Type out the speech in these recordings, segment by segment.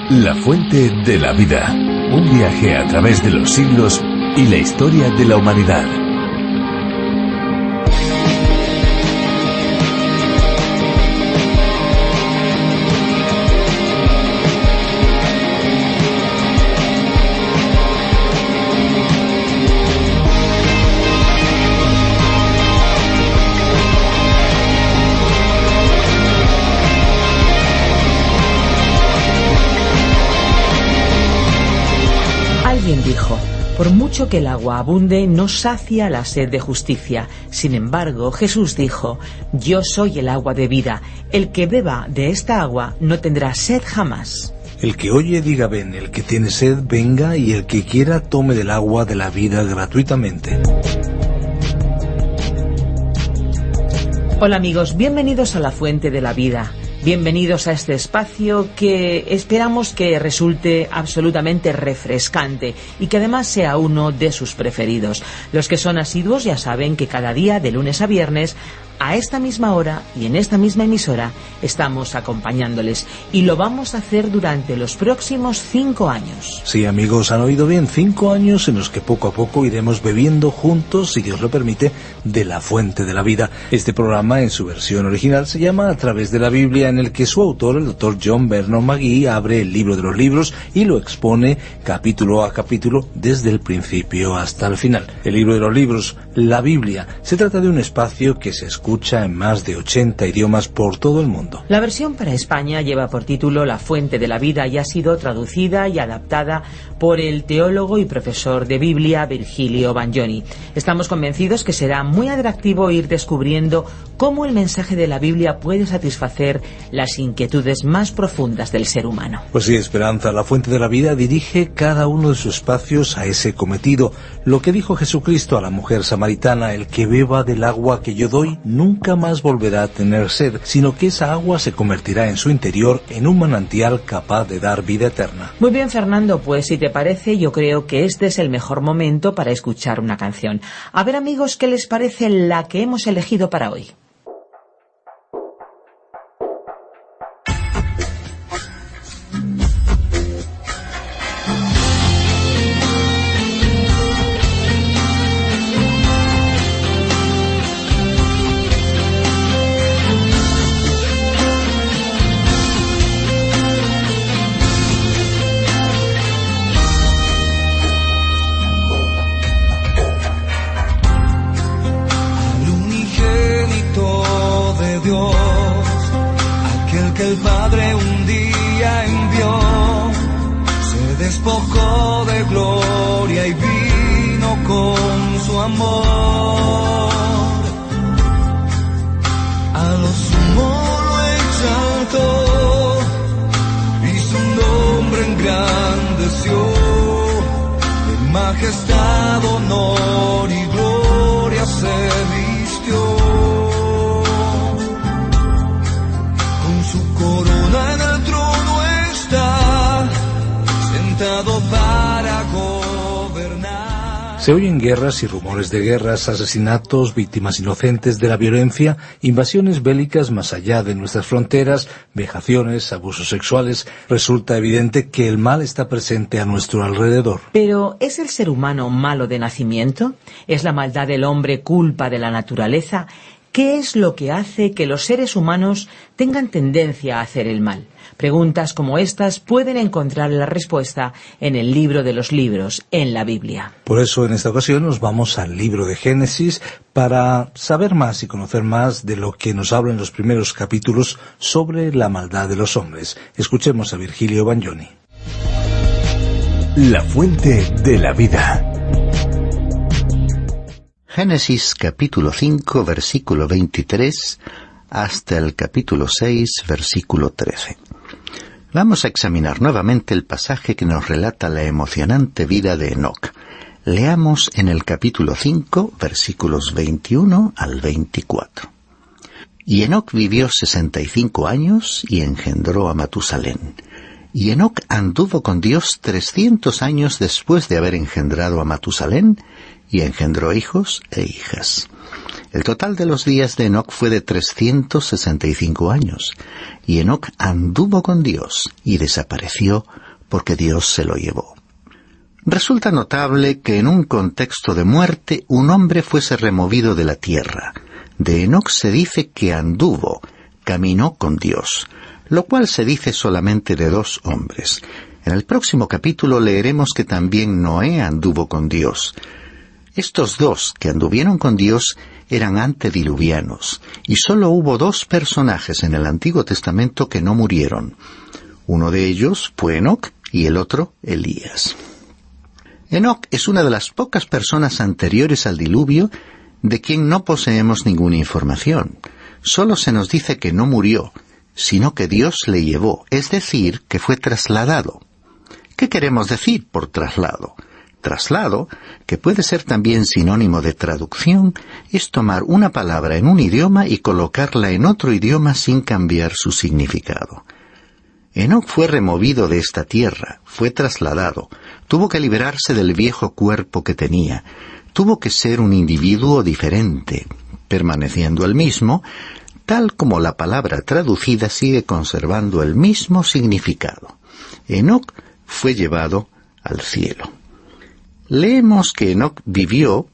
La fuente de la vida. Un viaje a través de los siglos y la historia de la humanidad. Alguien dijo: por mucho que el agua abunde, no sacia la sed de justicia. Sin embargo, Jesús dijo: yo soy el agua de vida. El que beba de esta agua no tendrá sed jamás. El que oye diga ven, el que tiene sed venga, y el que quiera tome del agua de la vida gratuitamente. Hola amigos, bienvenidos a la Fuente de la Vida. Bienvenidos a este espacio que esperamos que resulte absolutamente refrescante y que además sea uno de sus preferidos. Los que son asiduos ya saben que cada día, de lunes a viernes, a esta misma hora y en esta misma emisora, estamos acompañándoles, y lo vamos a hacer durante los próximos 5 años. Sí, amigos, han oído bien, 5 años en los que poco a poco iremos bebiendo juntos, si Dios lo permite, de la fuente de la vida. Este programa, en su versión original, se llama A través de la Biblia, en el que su autor, el Dr. John Vernon McGee, abre el libro de los libros y lo expone capítulo a capítulo desde el principio hasta el final. El libro de los libros, la Biblia, se trata de un espacio que se escucha en más de 80 idiomas por todo el mundo. La versión para España lleva por título La Fuente de la Vida y ha sido traducida y adaptada por el teólogo y profesor de Biblia Virgilio Bagnoni. Estamos convencidos que será muy atractivo ir descubriendo cómo el mensaje de la Biblia puede satisfacer las inquietudes más profundas del ser humano. Pues sí, Esperanza, la Fuente de la Vida dirige cada uno de sus espacios a ese cometido. Lo que dijo Jesucristo a la mujer samaritana: el que beba del agua que yo doy nunca más volverá a tener sed, sino que esa agua se convertirá en su interior en un manantial capaz de dar vida eterna. Muy bien, Fernando, pues si te parece, yo creo que este es el mejor momento para escuchar una canción. A ver, amigos, ¿qué les parece la que hemos elegido para hoy? Que el Padre un día envió, se despojó de gloria y vino con su amor. A lo sumo lo exaltó y su nombre engrandeció. En majestad, honor y gloria se vistió. Corona en el trono está, sentado para gobernar. Se oyen guerras y rumores de guerras, asesinatos, víctimas inocentes de la violencia, invasiones bélicas más allá de nuestras fronteras, vejaciones, abusos sexuales. Resulta evidente que el mal está presente a nuestro alrededor. Pero, ¿es el ser humano malo de nacimiento? ¿Es la maldad del hombre culpa de la naturaleza? ¿Qué es lo que hace que los seres humanos tengan tendencia a hacer el mal? Preguntas como estas pueden encontrar la respuesta en el libro de los libros, en la Biblia. Por eso, en esta ocasión, nos vamos al libro de Génesis para saber más y conocer más de lo que nos habla en los primeros capítulos sobre la maldad de los hombres. Escuchemos a Virgilio Bagnoni. La Fuente de la Vida. Génesis capítulo 5, versículo 23, hasta el capítulo 6, versículo 13. Vamos a examinar nuevamente el pasaje que nos relata la emocionante vida de Enoc. Leamos en el capítulo 5, versículos 21 al 24. Y Enoc vivió 65 años y engendró a Matusalén. Y Enoc anduvo con Dios 300 años después de haber engendrado a Matusalén, y engendró hijos e hijas. El total de los días de Enoc fue de 365 años, y Enoc anduvo con Dios y desapareció porque Dios se lo llevó. Resulta notable que en un contexto de muerte un hombre fuese removido de la tierra. De Enoc se dice que anduvo, caminó con Dios, lo cual se dice solamente de 2 hombres. En el próximo capítulo leeremos que también Noé anduvo con Dios. Estos 2 que anduvieron con Dios eran antediluvianos, y solo hubo 2 personajes en el Antiguo Testamento que no murieron. Uno de ellos fue Enoc y el otro Elías. Enoc es una de las pocas personas anteriores al diluvio de quien no poseemos ninguna información. Solo se nos dice que no murió, sino que Dios le llevó, es decir, que fue trasladado. ¿Qué queremos decir por traslado? Traslado, que puede ser también sinónimo de traducción, es tomar una palabra en un idioma y colocarla en otro idioma sin cambiar su significado. Enoc fue removido de esta tierra, fue trasladado, tuvo que liberarse del viejo cuerpo que tenía, tuvo que ser un individuo diferente, permaneciendo el mismo, tal como la palabra traducida sigue conservando el mismo significado. Enoc fue llevado al cielo. Leemos que Enoc vivió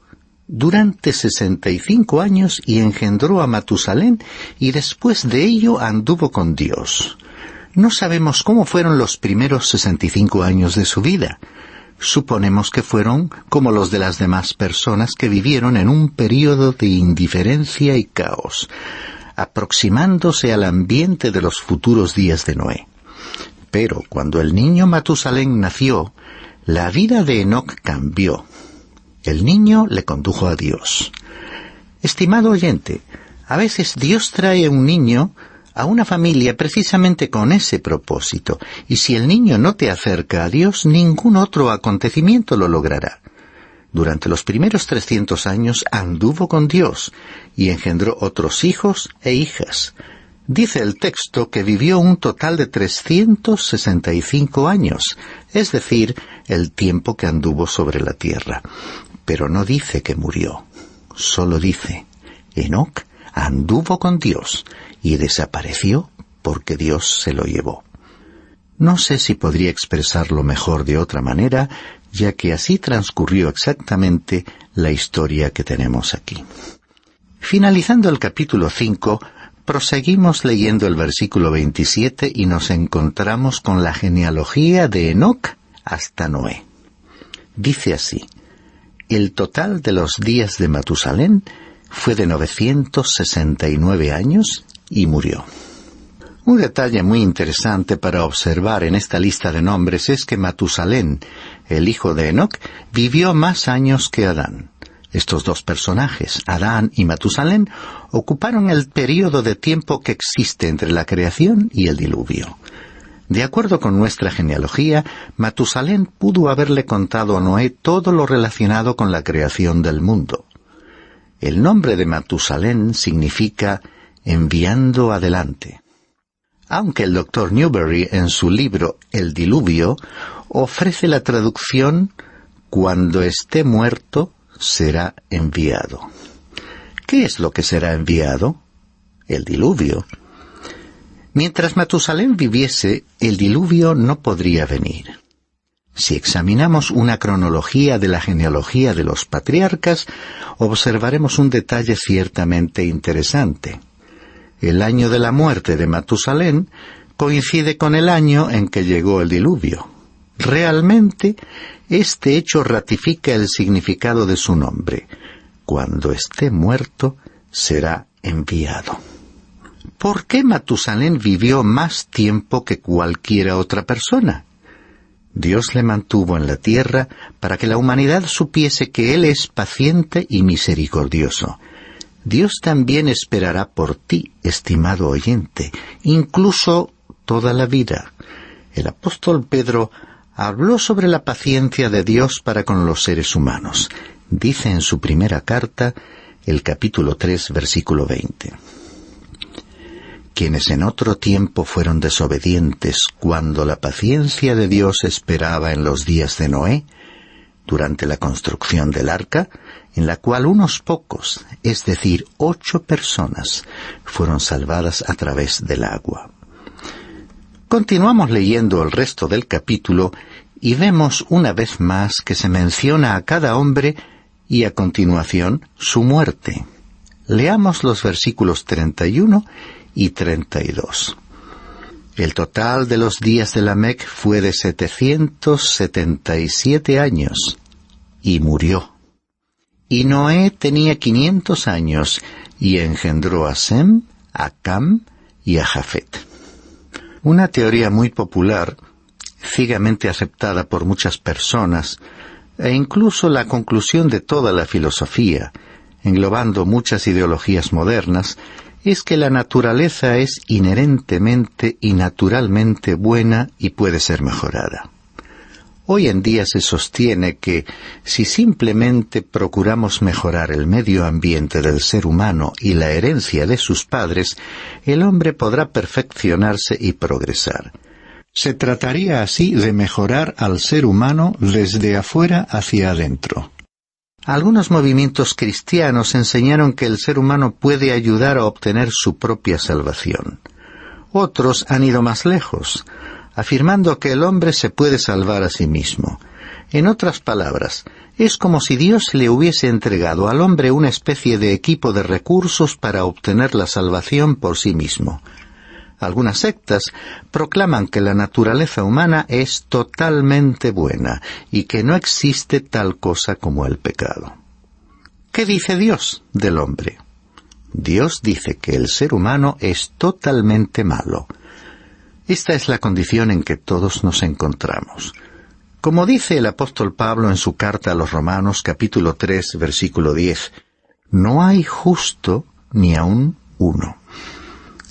durante 65 años y engendró a Matusalén, y después de ello anduvo con Dios. No sabemos cómo fueron los primeros 65 años de su vida. Suponemos que fueron como los de las demás personas que vivieron en un período de indiferencia y caos, aproximándose al ambiente de los futuros días de Noé. Pero cuando el niño Matusalén nació, la vida de Enoc cambió. El niño le condujo a Dios. Estimado oyente, a veces Dios trae un niño a una familia precisamente con ese propósito, y si el niño no te acerca a Dios, ningún otro acontecimiento lo logrará. Durante los primeros 300 años anduvo con Dios, y engendró otros hijos e hijas. Dice el texto que vivió un total de 365 años, es decir, el tiempo que anduvo sobre la tierra. Pero no dice que murió, solo dice, Enoc anduvo con Dios y desapareció porque Dios se lo llevó. No sé si podría expresarlo mejor de otra manera, ya que así transcurrió exactamente la historia que tenemos aquí. Finalizando el capítulo 5, proseguimos leyendo el versículo 27 y nos encontramos con la genealogía de Enoc hasta Noé. Dice así: el total de los días de Matusalén fue de 969 años y murió. Un detalle muy interesante para observar en esta lista de nombres es que Matusalén, el hijo de Enoc, vivió más años que Adán. Estos 2 personajes, Adán y Matusalén, ocuparon el período de tiempo que existe entre la creación y el diluvio. De acuerdo con nuestra genealogía, Matusalén pudo haberle contado a Noé todo lo relacionado con la creación del mundo. El nombre de Matusalén significa enviando adelante. Aunque el Dr. Newberry en su libro El Diluvio ofrece la traducción cuando esté muerto será enviado. ¿Qué es lo que será enviado? El diluvio. Mientras Matusalén viviese, el diluvio no podría venir. Si examinamos una cronología de la genealogía de los patriarcas, observaremos un detalle ciertamente interesante. El año de la muerte de Matusalén coincide con el año en que llegó el diluvio. Realmente, este hecho ratifica el significado de su nombre. Cuando esté muerto, será enviado. ¿Por qué Matusalén vivió más tiempo que cualquiera otra persona? Dios le mantuvo en la tierra para que la humanidad supiese que Él es paciente y misericordioso. Dios también esperará por ti, estimado oyente, incluso toda la vida. El apóstol Pedro habló sobre la paciencia de Dios para con los seres humanos. Dice en su primera carta, el capítulo 3, versículo 20. Quienes en otro tiempo fueron desobedientes cuando la paciencia de Dios esperaba en los días de Noé, durante la construcción del arca, en la cual unos pocos, es decir, 8 personas, fueron salvadas a través del agua. Continuamos leyendo el resto del capítulo y vemos una vez más que se menciona a cada hombre y a continuación su muerte. Leamos los versículos 31 y 32. El total de los días de Lamec fue de 777 años, y murió. Y Noé tenía 500 años, y engendró a Sem, a Cam y a Jafet. Una teoría muy popular, ciegamente aceptada por muchas personas, e incluso la conclusión de toda la filosofía, englobando muchas ideologías modernas, es que la naturaleza es inherentemente y naturalmente buena y puede ser mejorada. Hoy en día se sostiene que, si simplemente procuramos mejorar el medio ambiente del ser humano y la herencia de sus padres, el hombre podrá perfeccionarse y progresar. Se trataría así de mejorar al ser humano desde afuera hacia adentro. Algunos movimientos cristianos enseñaron que el ser humano puede ayudar a obtener su propia salvación. Otros han ido más lejos, afirmando que el hombre se puede salvar a sí mismo. En otras palabras, es como si Dios le hubiese entregado al hombre una especie de equipo de recursos para obtener la salvación por sí mismo. Algunas sectas proclaman que la naturaleza humana es totalmente buena y que no existe tal cosa como el pecado. ¿Qué dice Dios del hombre? Dios dice que el ser humano es totalmente malo. Esta es la condición en que todos nos encontramos. Como dice el apóstol Pablo en su carta a los Romanos, capítulo 3, versículo 10, no hay justo ni aun uno.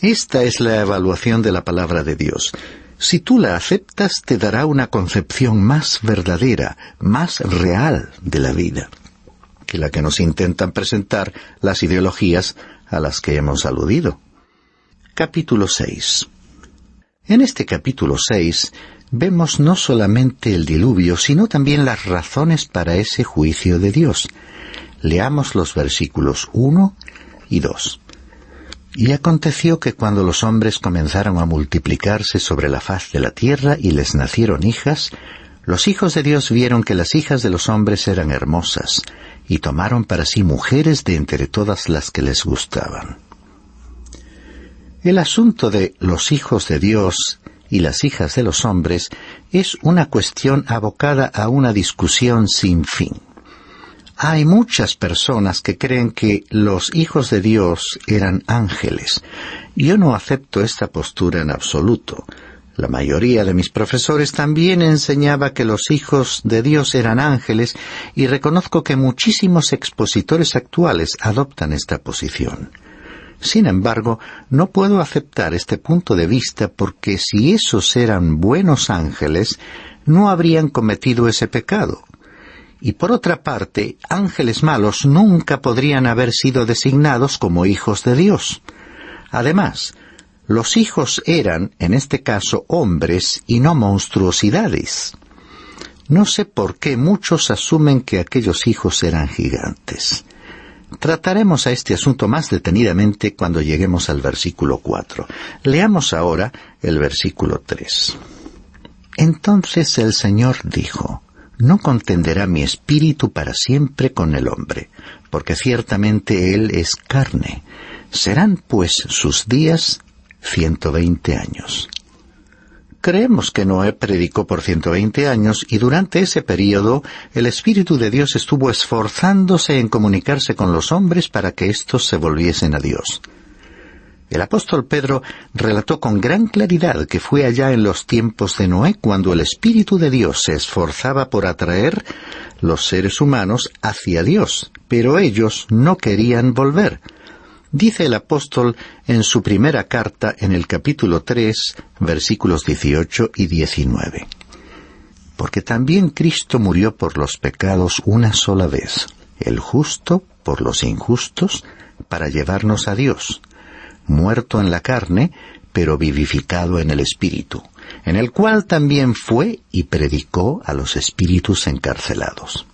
Esta es la evaluación de la palabra de Dios. Si tú la aceptas, te dará una concepción más verdadera, más real de la vida, que la que nos intentan presentar las ideologías a las que hemos aludido. Capítulo 6. En este capítulo 6 vemos no solamente el diluvio, sino también las razones para ese juicio de Dios. Leamos los versículos 1 y 2. Y aconteció que cuando los hombres comenzaron a multiplicarse sobre la faz de la tierra y les nacieron hijas, los hijos de Dios vieron que las hijas de los hombres eran hermosas, y tomaron para sí mujeres de entre todas las que les gustaban. El asunto de los hijos de Dios y las hijas de los hombres es una cuestión abocada a una discusión sin fin. Hay muchas personas que creen que los hijos de Dios eran ángeles. Yo no acepto esta postura en absoluto. La mayoría de mis profesores también enseñaba que los hijos de Dios eran ángeles, y reconozco que muchísimos expositores actuales adoptan esta posición. Sin embargo, no puedo aceptar este punto de vista porque si esos eran buenos ángeles, no habrían cometido ese pecado. Y por otra parte, ángeles malos nunca podrían haber sido designados como hijos de Dios. Además, los hijos eran, en este caso, hombres y no monstruosidades. No sé por qué muchos asumen que aquellos hijos eran gigantes. Trataremos a este asunto más detenidamente cuando lleguemos al versículo 4. Leamos ahora el versículo 3. Entonces el Señor dijo: no contenderá mi espíritu para siempre con el hombre, porque ciertamente él es carne. Serán pues sus días 120 años. Creemos que Noé predicó por 120 años y durante ese período el Espíritu de Dios estuvo esforzándose en comunicarse con los hombres para que éstos se volviesen a Dios. El apóstol Pedro relató con gran claridad que fue allá en los tiempos de Noé cuando el Espíritu de Dios se esforzaba por atraer los seres humanos hacia Dios, pero ellos no querían volver. Dice el apóstol en su primera carta en el capítulo 3, versículos 18 y 19. Porque también Cristo murió por los pecados una sola vez, el justo por los injustos, para llevarnos a Dios, muerto en la carne, pero vivificado en el Espíritu, en el cual también fue y predicó a los espíritus encarcelados.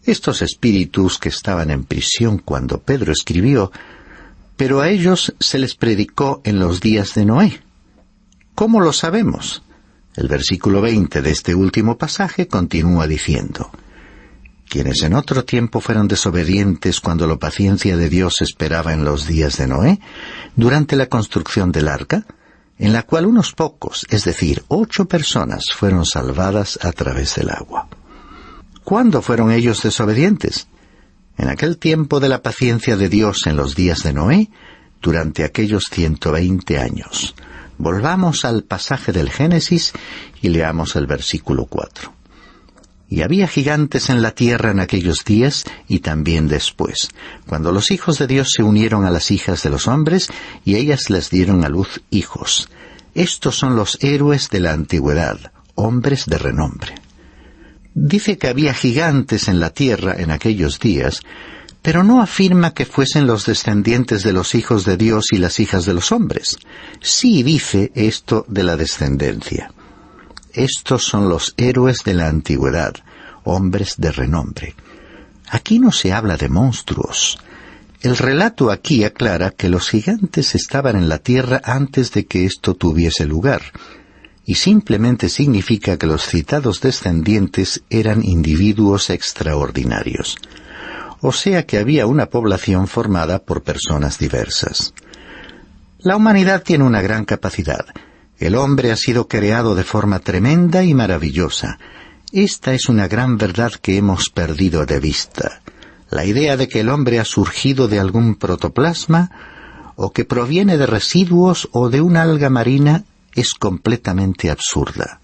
Estos espíritus que estaban en prisión cuando Pedro escribió, pero a ellos se les predicó en los días de Noé. ¿Cómo lo sabemos? El versículo 20 de este último pasaje continúa diciendo: quienes en otro tiempo fueron desobedientes cuando la paciencia de Dios esperaba en los días de Noé, durante la construcción del arca, en la cual unos pocos, es decir, 8 personas, fueron salvadas a través del agua. ¿Cuándo fueron ellos desobedientes? En aquel tiempo de la paciencia de Dios en los días de Noé, durante aquellos 120 años. Volvamos al pasaje del Génesis y leamos el versículo 4. Y había gigantes en la tierra en aquellos días y también después, cuando los hijos de Dios se unieron a las hijas de los hombres, y ellas les dieron a luz hijos. Estos son los héroes de la antigüedad, hombres de renombre. Dice que había gigantes en la tierra en aquellos días, pero no afirma que fuesen los descendientes de los hijos de Dios y las hijas de los hombres. Sí dice esto de la descendencia. Estos son los héroes de la antigüedad, hombres de renombre. Aquí no se habla de monstruos. El relato aquí aclara que los gigantes estaban en la tierra antes de que esto tuviese lugar, y simplemente significa que los citados descendientes eran individuos extraordinarios. O sea que había una población formada por personas diversas. La humanidad tiene una gran capacidad. El hombre ha sido creado de forma tremenda y maravillosa. Esta es una gran verdad que hemos perdido de vista. La idea de que el hombre ha surgido de algún protoplasma, o que proviene de residuos o de una alga marina, es completamente absurda.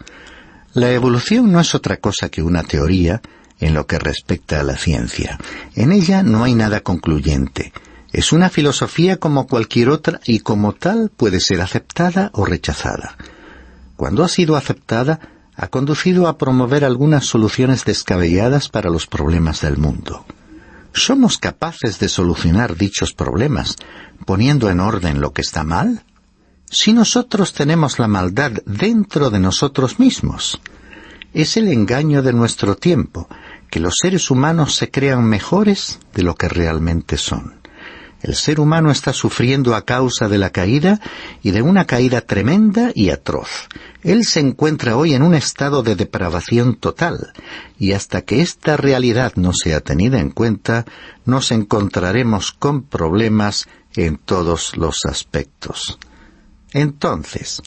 La evolución no es otra cosa que una teoría en lo que respecta a la ciencia. En ella no hay nada concluyente. Es una filosofía como cualquier otra y como tal puede ser aceptada o rechazada. Cuando ha sido aceptada, ha conducido a promover algunas soluciones descabelladas para los problemas del mundo. ¿Somos capaces de solucionar dichos problemas poniendo en orden lo que está mal? Si nosotros tenemos la maldad dentro de nosotros mismos. Es el engaño de nuestro tiempo, que los seres humanos se crean mejores de lo que realmente son. El ser humano está sufriendo a causa de la caída, y de una caída tremenda y atroz. Él se encuentra hoy en un estado de depravación total, y hasta que esta realidad no sea tenida en cuenta, nos encontraremos con problemas en todos los aspectos. Entonces,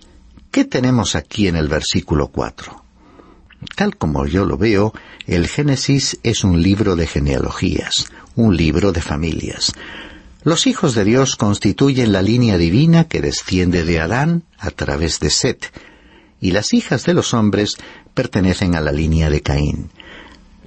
¿qué tenemos aquí en el versículo 4? Tal como yo lo veo, el Génesis es un libro de genealogías, un libro de familias. Los hijos de Dios constituyen la línea divina que desciende de Adán a través de Set, y las hijas de los hombres pertenecen a la línea de Caín.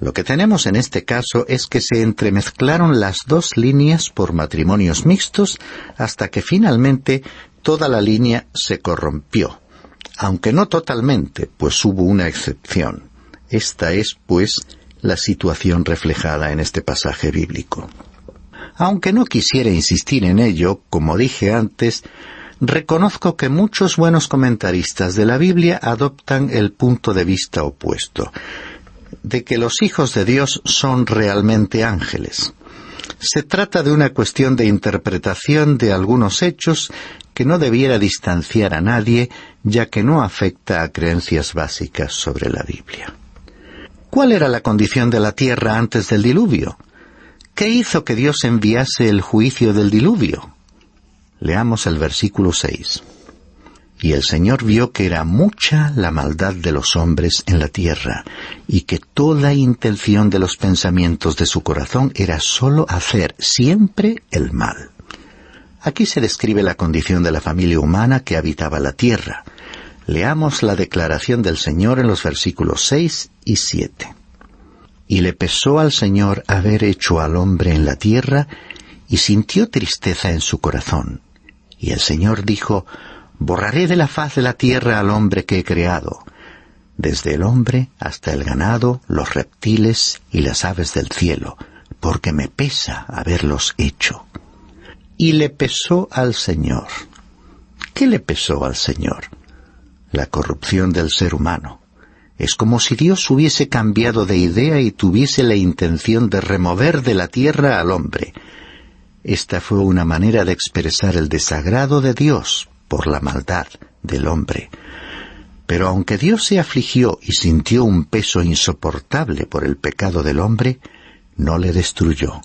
Lo que tenemos en este caso es que se entremezclaron las dos líneas por matrimonios mixtos hasta que finalmente toda la línea se corrompió, aunque no totalmente, pues hubo una excepción. Esta es, pues, la situación reflejada en este pasaje bíblico. Aunque no quisiera insistir en ello, como dije antes, reconozco que muchos buenos comentaristas de la Biblia adoptan el punto de vista opuesto, de que los hijos de Dios son realmente ángeles. Se trata de una cuestión de interpretación de algunos hechos que no debiera distanciar a nadie, ya que no afecta a creencias básicas sobre la Biblia. ¿Cuál era la condición de la tierra antes del diluvio? ¿Qué hizo que Dios enviase el juicio del diluvio? Leamos el versículo 6. Y el Señor vio que era mucha la maldad de los hombres en la tierra, y que toda intención de los pensamientos de su corazón era sólo hacer siempre el mal. Aquí se describe la condición de la familia humana que habitaba la tierra. Leamos la declaración del Señor en los versículos 6 y 7. Y le pesó al Señor haber hecho al hombre en la tierra, y sintió tristeza en su corazón. Y el Señor dijo: borraré de la faz de la tierra al hombre que he creado, desde el hombre hasta el ganado, los reptiles y las aves del cielo, porque me pesa haberlos hecho. Y le pesó al Señor. ¿Qué le pesó al Señor? la corrupción del ser humano. Es como si Dios hubiese cambiado de idea y tuviese la intención de remover de la tierra al hombre. Esta fue una manera de expresar el desagrado de Dios por la maldad del hombre. Pero aunque Dios se afligió y sintió un peso insoportable por el pecado del hombre, no le destruyó.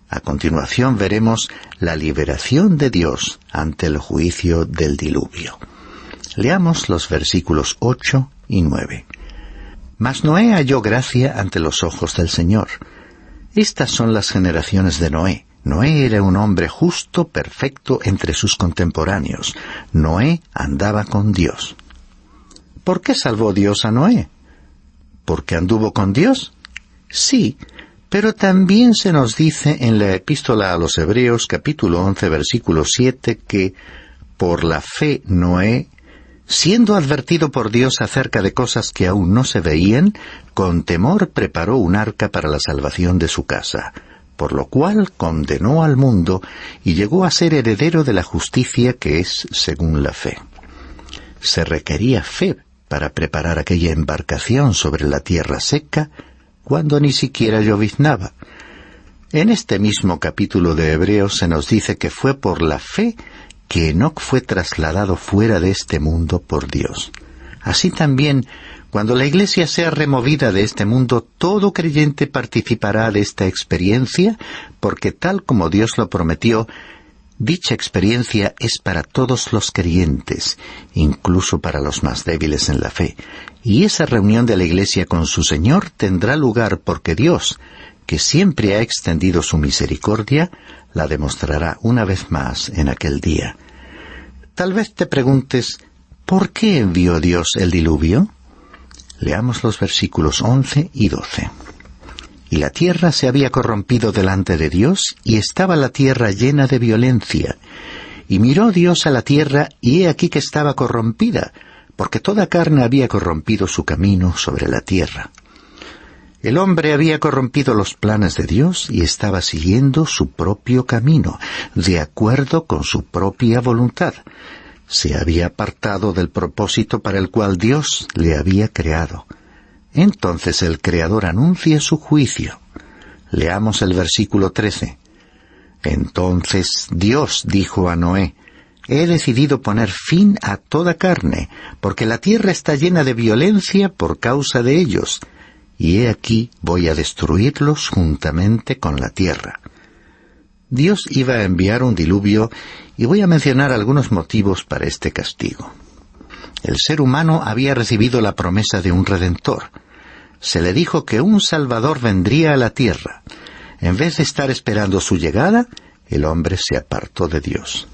A continuación veremos la liberación de Dios ante el juicio del diluvio. Leamos los versículos 8 y 9. Mas Noé halló gracia ante los ojos del Señor. Estas son las generaciones de Noé. Noé era un hombre justo, perfecto entre sus contemporáneos. Noé andaba con Dios. ¿Por qué salvó Dios a Noé? ¿Porque anduvo con Dios? Sí, pero también se nos dice en la Epístola a los Hebreos, capítulo 11, versículo 7, que por la fe Noé, siendo advertido por Dios acerca de cosas que aún no se veían, con temor preparó un arca para la salvación de su casa, por lo cual condenó al mundo y llegó a ser heredero de la justicia que es según la fe. Se requería fe para preparar aquella embarcación sobre la tierra seca, cuando ni siquiera lloviznaba. En este mismo capítulo de Hebreos se nos dice que fue por la fe que Enoc fue trasladado fuera de este mundo por Dios. Así también, cuando la Iglesia sea removida de este mundo, todo creyente participará de esta experiencia, porque tal como Dios lo prometió, dicha experiencia es para todos los creyentes, incluso para los más débiles en la fe. Y esa reunión de la Iglesia con su Señor tendrá lugar porque Dios, que siempre ha extendido su misericordia, la demostrará una vez más en aquel día. Tal vez te preguntes, ¿por qué envió Dios el diluvio? Leamos los versículos 11 y 12. Y la tierra se había corrompido delante de Dios, y estaba la tierra llena de violencia. Y miró Dios a la tierra, y he aquí que estaba corrompida, porque toda carne había corrompido su camino sobre la tierra. El hombre había corrompido los planes de Dios y estaba siguiendo su propio camino, de acuerdo con su propia voluntad. Se había apartado del propósito para el cual Dios le había creado. Entonces el Creador anuncia su juicio. Leamos el versículo 13. Entonces Dios dijo a Noé: He decidido poner fin a toda carne, porque la tierra está llena de violencia por causa de ellos, y he aquí voy a destruirlos juntamente con la tierra. Dios iba a enviar un diluvio, y voy a mencionar algunos motivos para este castigo. El ser humano había recibido la promesa de un Redentor. Se le dijo que un Salvador vendría a la tierra. En vez de estar esperando su llegada, el hombre se apartó de Dios.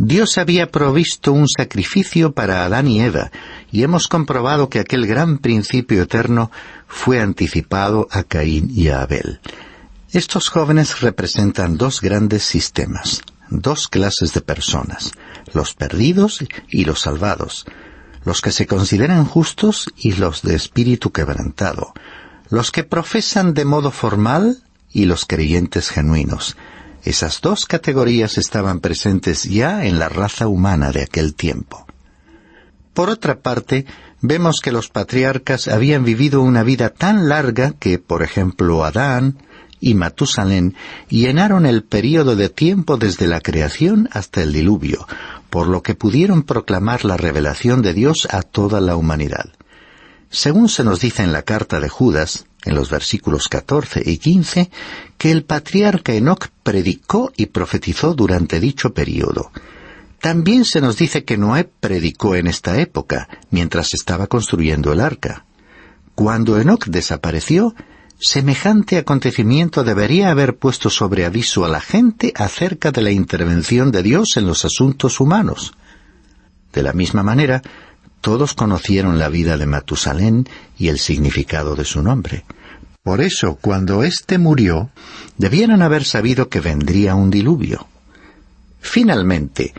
Dios había provisto un sacrificio para Adán y Eva, y hemos comprobado que aquel gran principio eterno fue anticipado a Caín y a Abel. Estos jóvenes representan dos grandes sistemas, dos clases de personas, los perdidos y los salvados, los que se consideran justos y los de espíritu quebrantado, los que profesan de modo formal y los creyentes genuinos. Esas dos categorías estaban presentes ya en la raza humana de aquel tiempo. Por otra parte, vemos que los patriarcas habían vivido una vida tan larga que, por ejemplo, Adán y Matusalén llenaron el período de tiempo desde la creación hasta el diluvio, por lo que pudieron proclamar la revelación de Dios a toda la humanidad. Según se nos dice en la carta de Judas, en los versículos 14 y 15, que el patriarca Enoc predicó y profetizó durante dicho período. También se nos dice que Noé predicó en esta época, mientras estaba construyendo el arca. Cuando Enoc desapareció, semejante acontecimiento debería haber puesto sobre aviso a la gente acerca de la intervención de Dios en los asuntos humanos. De la misma manera, todos conocieron la vida de Matusalén y el significado de su nombre. Por eso, cuando éste murió, debieran haber sabido que vendría un diluvio. Finalmente,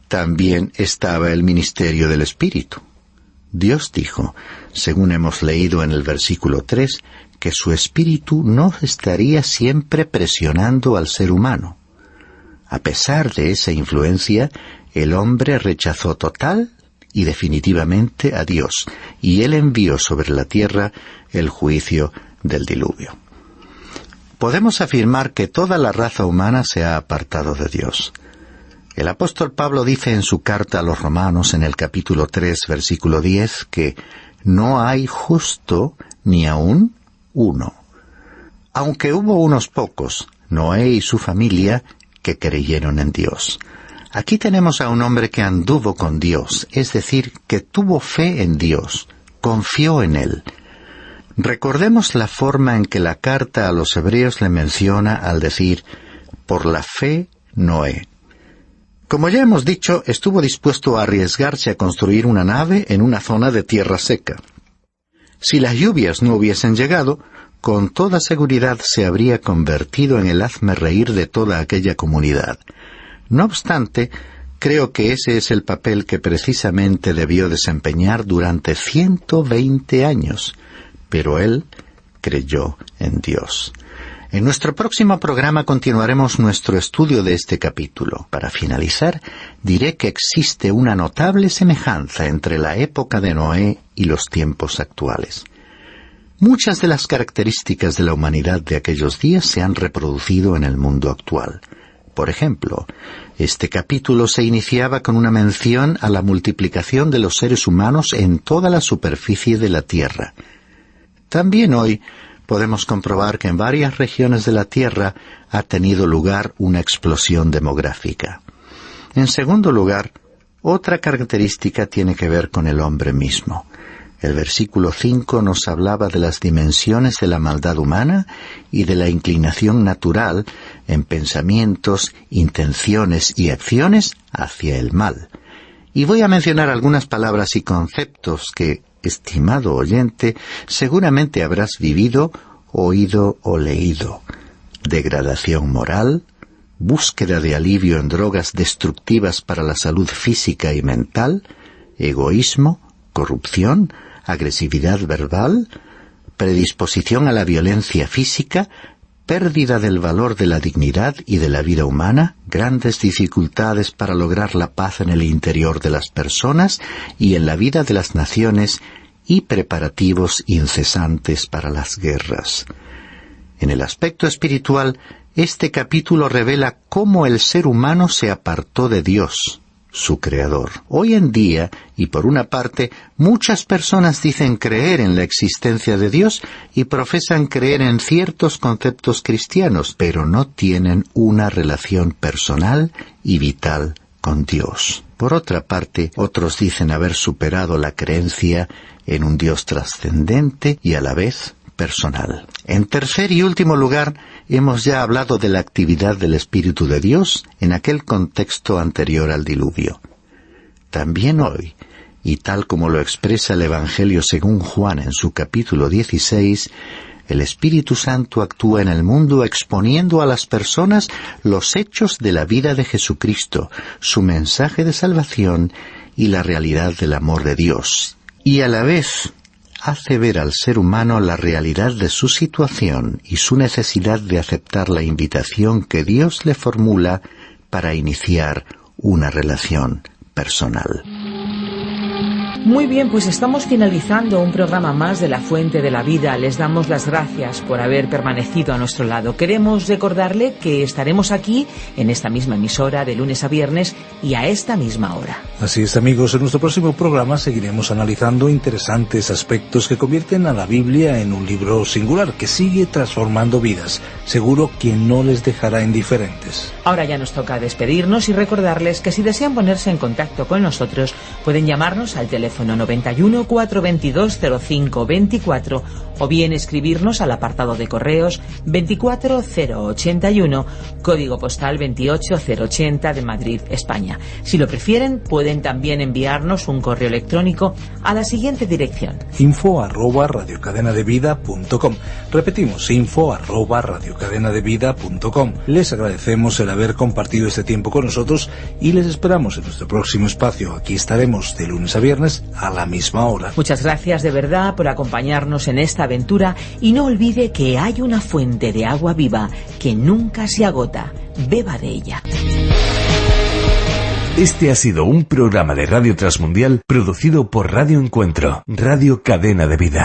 también estaba el ministerio del Espíritu. Dios dijo, según hemos leído en el versículo 3, que su Espíritu no estaría siempre presionando al ser humano. A pesar de esa influencia, el hombre rechazó total y definitivamente a Dios, y Él envió sobre la tierra el juicio del diluvio. Podemos afirmar que toda la raza humana se ha apartado de Dios. El apóstol Pablo dice en su carta a los Romanos, en el capítulo 3, versículo 10, que no hay justo ni aun uno. Aunque hubo unos pocos, Noé y su familia, que creyeron en Dios. Aquí tenemos a un hombre que anduvo con Dios, es decir, que tuvo fe en Dios, confió en Él. Recordemos la forma en que la carta a los hebreos le menciona al decir, por la fe Noé. Como ya hemos dicho, estuvo dispuesto a arriesgarse a construir una nave en una zona de tierra seca. Si las lluvias no hubiesen llegado, con toda seguridad se habría convertido en el hazmerreír de toda aquella comunidad. No obstante, creo que ese es el papel que precisamente debió desempeñar durante 120 años. Pero él creyó en Dios. En nuestro próximo programa continuaremos nuestro estudio de este capítulo. Para finalizar, diré que existe una notable semejanza entre la época de Noé y los tiempos actuales. Muchas de las características de la humanidad de aquellos días se han reproducido en el mundo actual. Por ejemplo, este capítulo se iniciaba con una mención a la multiplicación de los seres humanos en toda la superficie de la tierra. También hoy podemos comprobar que en varias regiones de la Tierra ha tenido lugar una explosión demográfica. En segundo lugar, otra característica tiene que ver con el hombre mismo. El versículo 5 nos hablaba de las dimensiones de la maldad humana y de la inclinación natural en pensamientos, intenciones y acciones hacia el mal. Y voy a mencionar algunas palabras y conceptos que, estimado oyente, seguramente habrás vivido, oído o leído. Degradación moral, búsqueda de alivio en drogas destructivas para la salud física y mental, egoísmo, corrupción, agresividad verbal, predisposición a la violencia física, pérdida del valor de la dignidad y de la vida humana, grandes dificultades para lograr la paz en el interior de las personas y en la vida de las naciones, y preparativos incesantes para las guerras. En el aspecto espiritual, este capítulo revela cómo el ser humano se apartó de Dios, su Creador. Hoy en día, y por una parte, muchas personas dicen creer en la existencia de Dios y profesan creer en ciertos conceptos cristianos, pero no tienen una relación personal y vital con Dios. Por otra parte, otros dicen haber superado la creencia en un Dios trascendente y a la vez personal. En tercer y último lugar, hemos ya hablado de la actividad del Espíritu de Dios en aquel contexto anterior al diluvio. También hoy, y tal como lo expresa el Evangelio según Juan en su capítulo 16, el Espíritu Santo actúa en el mundo exponiendo a las personas los hechos de la vida de Jesucristo, su mensaje de salvación y la realidad del amor de Dios. Y a la vez hace ver al ser humano la realidad de su situación y su necesidad de aceptar la invitación que Dios le formula para iniciar una relación personal. Muy bien, pues estamos finalizando un programa más de La Fuente de la Vida. Les damos las gracias por haber permanecido a nuestro lado. Queremos recordarle que estaremos aquí en esta misma emisora de lunes a viernes y a esta misma hora. Así es, amigos, en nuestro próximo programa seguiremos analizando interesantes aspectos que convierten a la Biblia en un libro singular que sigue transformando vidas. Seguro que no les dejará indiferentes. Ahora ya nos toca despedirnos y recordarles que si desean ponerse en contacto con nosotros pueden llamarnos al teléfono 91 422 05 24 o bien escribirnos al apartado de correos 24081, código postal 28080 de Madrid, España. Si lo prefieren, pueden también enviarnos un correo electrónico a la siguiente dirección: info@radiocadenadevida.com. Repetimos, info@radiocadenadevida.com. Les agradecemos el haber compartido este tiempo con nosotros y les esperamos en nuestro próximo espacio. Aquí estaremos de lunes a viernes a la misma hora. Muchas gracias de verdad por acompañarnos en esta aventura y no olvide que hay una fuente de agua viva que nunca se agota. Beba de ella. Este ha sido un programa de Radio Transmundial producido por Radio Encuentro, Radio Cadena de Vida.